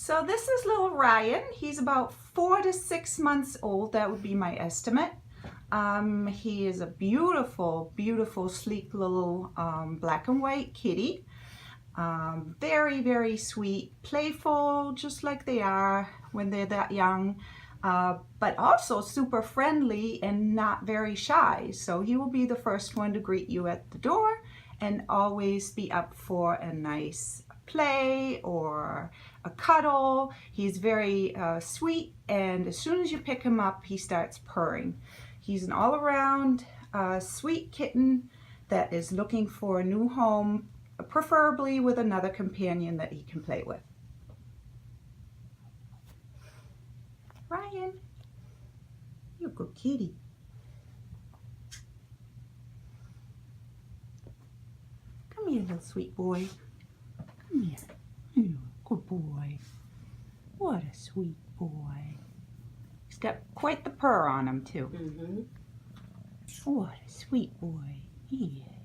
So this is little Ryan. He's about 4 to 6 months old. That would be my estimate. He is a beautiful, beautiful, sleek little black and white kitty. Very, very sweet, playful, just like they are when they're that young, but also super friendly and not very shy. So he will be the first one to greet you at the door and always be up for a nice play or a cuddle. He's very sweet, and as soon as you pick him up, he starts purring. He's an all-around sweet kitten that is looking for a new home, preferably with another companion that he can play with. Ryan, you're a good kitty. Come here, little sweet boy. Come here. You're a good boy. What a sweet boy. He's got quite the purr on him, too. Mm-hmm. What a sweet boy he is.